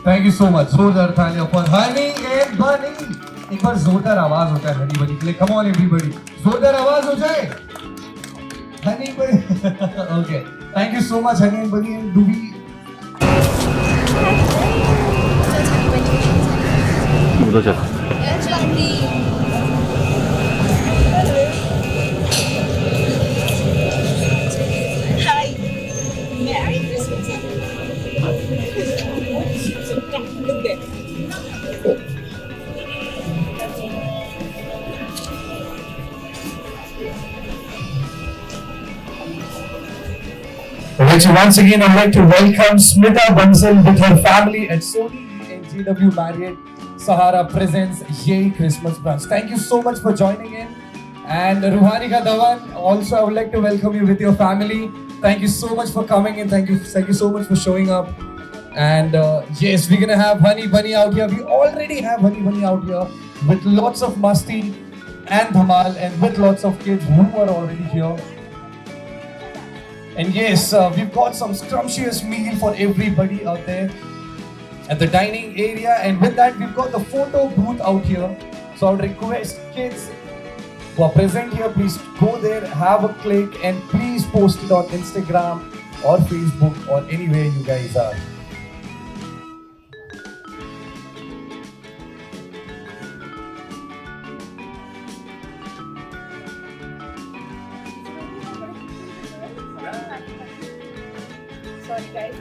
Thank you so much. जोरदार तालियां for Honey and Bunny. एक बार जोरदार आवाज होता है Honey Bunny के लिए. Come on everybody. जोरदार आवाज हो जाए. Honey Bunny. Okay. Thank you so much Honey and Bunny. And do we? 묻어져. Which once again I'd like to welcome Smita Bansal with her family at Sony and GW Marriott Sahara presents Yay Christmas Brunch. Thank you so much for joining in. And Ruhanika Dhawan, also I would like to welcome you with your family. Thank you so much for coming in. Thank you so much for showing up. And yes, we're gonna have Honey Bunny out here. We already have Honey Bunny out here with lots of masti and dhamal and with lots of kids who are already here. And yes, we've got some scrumptious meal for everybody out there at the dining area. And with that, we've got the photo booth out here. So I would request kids who are present here, please go there, have a click, and please post it on Instagram or Facebook or anywhere you guys are. Sorry guys.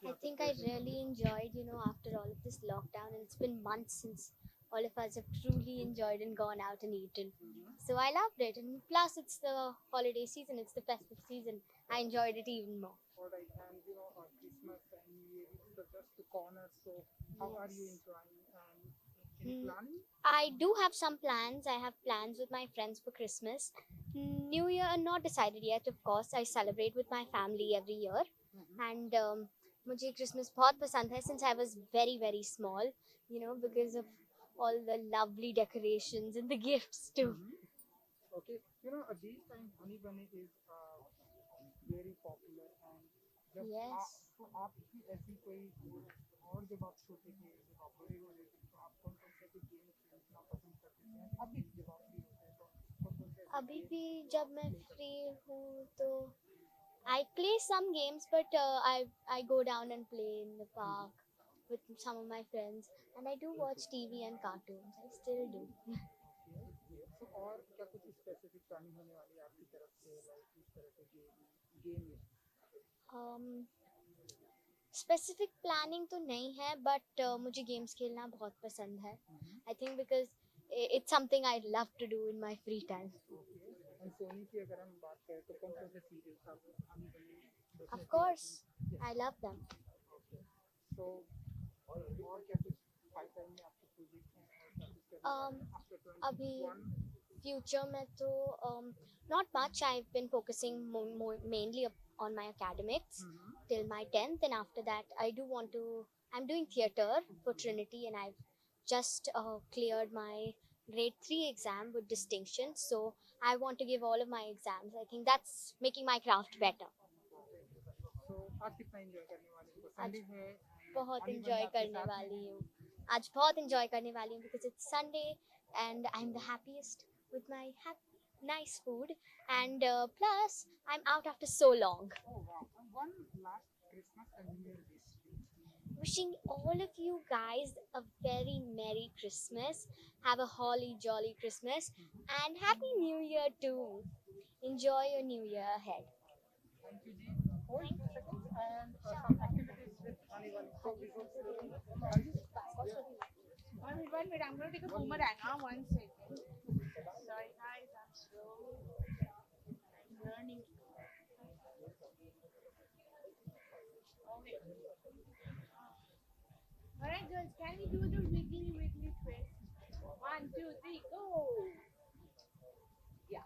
I think I really enjoyed, after all of this lockdown, and it's been months since all of us have truly enjoyed and gone out and eaten. So I loved it. And plus, it's the holiday season, it's the festive season. I enjoyed it even more. Alright, and Christmas and New Year is just the corner. So how are you Yes. enjoying? Any Mm, planning? I do have some plans. I have plans with my friends for Christmas. New Year, not decided yet, of course. I celebrate with my family every year. And मुझे Christmas बहुत पसंद है since I was very very small, because of all the lovely decorations and the gifts too. Okay, these times Honey Bunny is very popular and जब Yes. तो आपकी ऐसी कोई और जब आप छोटे थे जब आप बड़े हो रहे थे तो आप कौन कौन से गेम खेलना पसंद करते थे अभी जब आप फ्री होते हैं तो कौन कौन से अभी भी जब मैं free हूँ तो I play some games, but I go down and play in the park with some of my friends, and I do watch TV and cartoons. I still do. तो और क्या कुछ स्पेसिफिक प्लानिंग होने वाली है आपकी तरफ से लाइक इस तरह के गेम में um, स्पेसिफिक प्लानिंग तो नहीं है बट मुझे गेम्स खेलना बहुत पसंद है I think because it's something I love to do in my free time and Sony की अगर हम बात करें तो कौन कौन से सीरियल्स आप हनी बनी of course I love them तो और क्या कुछ पाइपलाइन में आपके प्रोजेक्ट हैं और क्या कुछ करना है आफ्टर अभी 21 future में तो not much. I've been focusing mainly on my academics till my 10th, and after that I do want to I'm doing theater for Trinity, and I've just cleared my grade 3 exam with distinction. So I want to give all of my exams. I think that's making my craft better. तो आज कितना enjoy करने वाले हो? आज Sunday है, बहुत Honey enjoy बनी आपके करने साथ में वाली है। हूँ आज बहुत इंजॉय करने वाली हूँ because it's Sunday and I'm the happiest with my nice food and plus I'm out after so long. Oh wow! And one last Christmas and New Year wish. Wishing all of you guys a very Merry Christmas. Have a holly jolly Christmas and Happy New Year too. Enjoy your New Year ahead. Thank you, Ji. Hold 2 seconds and some activities with Honey Bunny. So visuals. One minute, I'm going to take a boomerang. 1 second. Sorry, guys, I'm slow. I'm learning. Okay. Alright, girls, can we do the wiggly twist? 1, 2, 3, go! Yeah.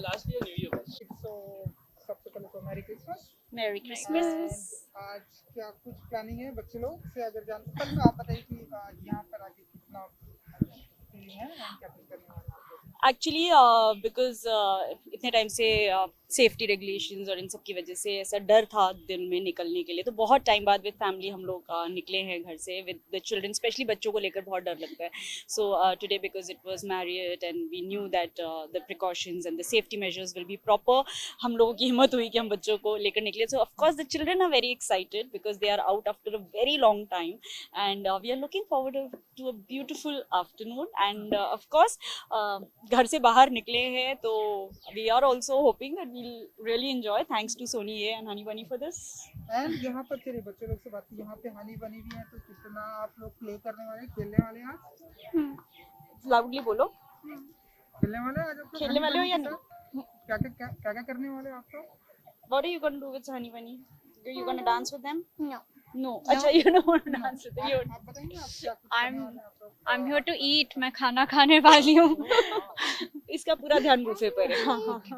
Last year New Year was. So सबसे पहले तो merry Christmas. Merry And Christmas. आज क्या कुछ planning है बच्चे लोग से अगर जान पहले तो आप बताइए कि यहाँ पर आके कितना फीलिंग है और क्या कुछ करने वाले हैं। एक्चुअली बिकॉज इतने टाइम से सेफ्टी रेगुलेशंस और इन सब की वजह से ऐसा डर था दिन में निकलने के लिए, तो बहुत टाइम बाद विद फैमिली हम लोग निकले हैं घर से विद द चिल्ड्रन, स्पेशली बच्चों को लेकर बहुत डर लगता है. So today because it was married and we knew that the precautions and the safety measures will be proper, हम लोगों की हिम्मत हुई कि हम बच्चों को लेकर निकले. So of course the children are very excited because they are out after a very long time and we are looking forward to a beautiful afternoon and of course घर से बाहर निकले हैं तो we are also hoping that we'll really enjoy. Thanks to Sony Yay and Honey Bunny for this. And यहाँ पर चलिए बच्चे लोग से बात की, यहाँ पे हनी बनी भी है तो कितना आप लोग प्ले करने वाले खेलने वाले हैं आज? लाउडली बोलो. खेलने वाले हैं आज आप लोग खेलने हनी वाले हो बनी या के नहीं? साथ? क्या क्या करने वाले हो आप लोग? What are you going to do with Honey Bunny? Are you going to dance with them? No. No. Acha, you don't want to dance with them. You आप बताइए आप क्या कुछ करने वाले हैं आप लोग? I'm here to eat. मैं खाना खाने वाली हूँ. इसका पूरा ध्यान बुफे पर है.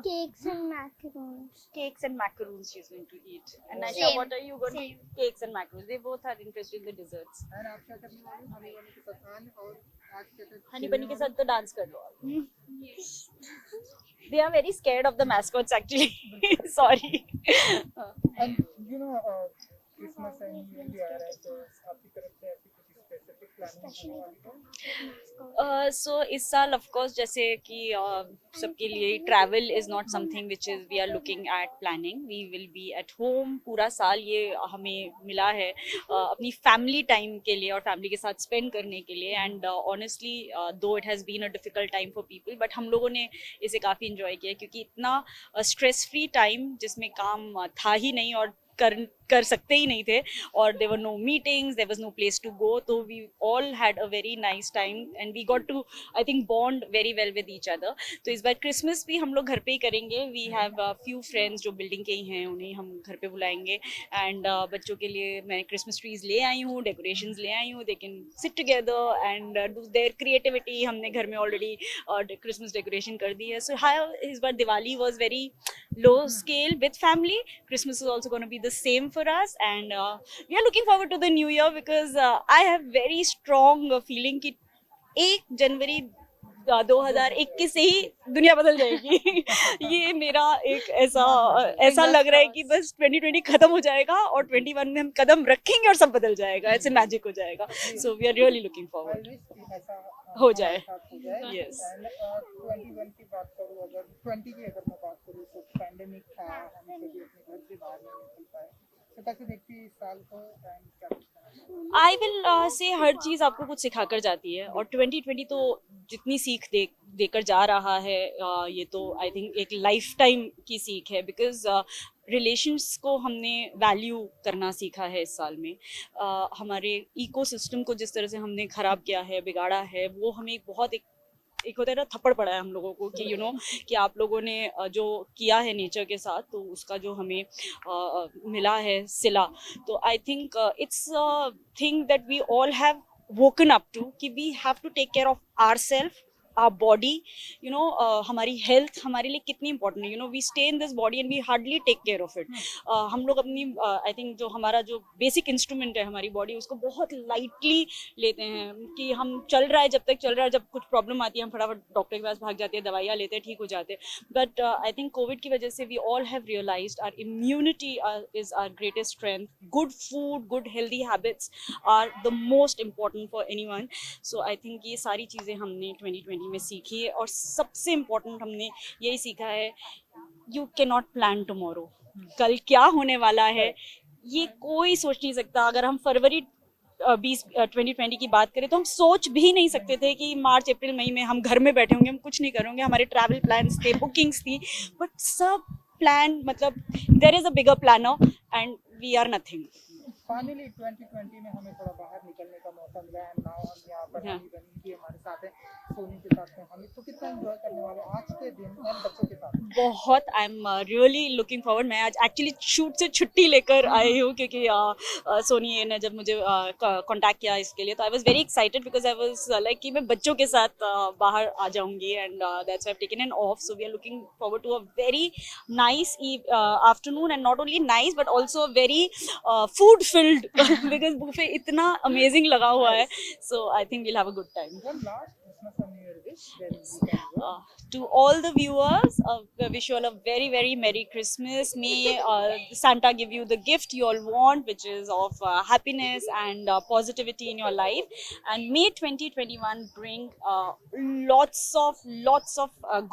Cakes and macaroons. Cakes and macaroons she's going to eat. And Aisha, Same. what are you going to eat? Cakes and macaroons. They both are interested in the desserts. And आप क्या करने वाले हो हनी बनी के साथ? और आज क्या Honey Bunny के साथ तो डांस कर लो आप. They are very scared of the mascots actually. Sorry. And you know Christmas and new year भी आ रहा है तो आपकी तरफ से ऐसी कुछ स्पेसिफिक प्लानिंग होने वाली है? So इस साल of course जैसे कि सबके लिए travel is not something which is we are looking at planning. We will be at home. पूरा साल ये हमें मिला है अपनी family time के लिए और family के साथ spend करने के लिए. And honestly though it has been a difficult time for people, but हम लोगों ने इसे काफ़ी enjoy किया क्योंकि इतना stress free time जिसमें काम था ही नहीं और कर सकते ही नहीं थे और there were no meetings, there was no place to go, so we all had a very nice time and we got to I think bond very well with each other. तो इस बार क्रिसमस भी हम लोग घर पे ही करेंगे. We have a few friends जो building के ही हैं, उन्हें हम घर पे बुलाएंगे and बच्चों के लिए मैं क्रिसमस ट्रीज ले आई हूँ, डेकोरेशंस ले आई हूँ. They can sit together and do their creativity. हमने घर में ऑलरेडी क्रिसमस डेकोरेशन कर दी है. So इस बार Diwali was very low scale with family. Christmas is also going to be the same for us and we are looking forward to the new year because I have very strong feeling कि 1 जनवरी 2021 से ही दुनिया बदल जाएगी. ये मेरा एक ऐसा लग रहा है कि बस 2020 खत्म हो जाएगा और 21 में हम कदम रखेंगे और सब बदल जाएगा, ऐसे मैजिक हो जाएगा. So we are really looking forward. I wish कि ऐसा हो जाए। साथ हो जाए। Yes. एंड 21 की बात करूँ, अगर 20 की अगर मैं बात करूँ तो पैंडेमिक था, हम सभी अपने घर से बाहर नहीं निकल पाए, तो कैसे देखती है इस साल को एंड क्या कुछ कहना आई विल से हर चीज़ आपको कुछ सिखा कर जाती है, और 2020 तो जितनी सीख देकर जा रहा है, ये तो आई थिंक एक लाइफ टाइम की सीख है, बिकॉज रिलेशंस को हमने वैल्यू करना सीखा है इस साल में। हमारे इकोसिस्टम को जिस तरह से हमने ख़राब किया है, बिगाड़ा है, वो हमें एक होता है ना, थप्पड़ पड़ा है हम लोगों को कि कि आप लोगों ने जो किया है नेचर के साथ, तो उसका जो हमें मिला है सिला। तो I think it's thing that we all have woken up to, कि we have to take care of our self, our body, हमारी हेल्थ हमारे लिए कितनी इंपॉर्टेंट है। We stay in this body and we hardly take care of it. हम लोग अपनी I think जो हमारा जो बेसिक इंस्ट्रूमेंट है हमारी बॉडी, उसको बहुत लाइटली लेते हैं, कि हम चल रहा है, जब तक चल रहा है, जब कुछ प्रॉब्लम आती है हम फटाफट डॉक्टर के पास भाग जाते हैं, दवाइयाँ लेते हैं, ठीक हो जाते हैं। बट आई थिंक कोविड की वजह से we all have realised our immunity is our greatest strength. Good food, good healthy habits are the most important for anyone. So I think ये सारी चीज़ें हमने 2020 में सीखी है, और सबसे इम्पॉर्टेंट हमने यही सीखा है, you can not plan tomorrow. कल क्या होने वाला है ये कोई सोच नहीं सकता। अगर हम फरवरी 2020 की बात करें, तो हम सोच भी नहीं सकते थे कि मार्च अप्रैल मई में हम घर में बैठे होंगे, हम कुछ नहीं करेंगे। हमारे ट्रैवल प्लान्स थे, बुकिंग्स थी, बट सब प्लान, मतलब there is a bigger planner and we are nothing. Finally 2020 में हमें थोड़ा बाहर निकलने का मौका मिला है। नाउ हम यहाँ पर हाँ। हनी बनी भी हमारे साथ है, सोनी के साथ में, हम तो कितना एंजॉय करने वाले हैं आज के दिन एंड बच्चों के साथ। बहुत, I am really looking forward. मैं आज एक्चुअली शूट से छुट्टी लेकर आई हूँ, क्योंकि सोनी ने जब मुझे कांटेक्ट किया इसके लिए, तो I was very excited, because I was like कि मैं बच्चों के साथ बाहर आ जाऊंगी, and that's why I have taken an off. So we are looking forward to a very nice afternoon, and not only nice but also very food filled, because buffet इतना amazing लगा हुआ है। So I think we'll have a good time. One last Christmas and new year wish, then we can go. To all the viewers, wish you all a very, very Merry Christmas. May Santa give you the gift you all want, which is of happiness and positivity in your life. And may 2021 bring lots of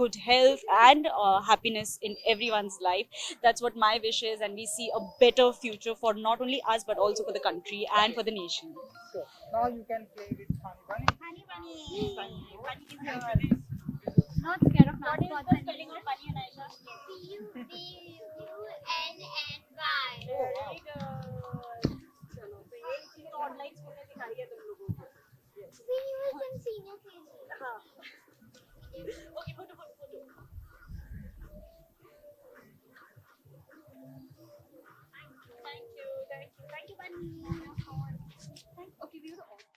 good health and happiness in everyone's life. That's what my wish is, and we see a better future for not only us but also for the country and for the nation. So now you can play with Honey Bunny. Bunny is here. Not scared of What is mascots the and spelling of bunny, Anaisha? Bunny. Very good. चलो, तो ये चीज़ online school ने सिखाई है तुम लोगों को। We use in senior KG. हाँ।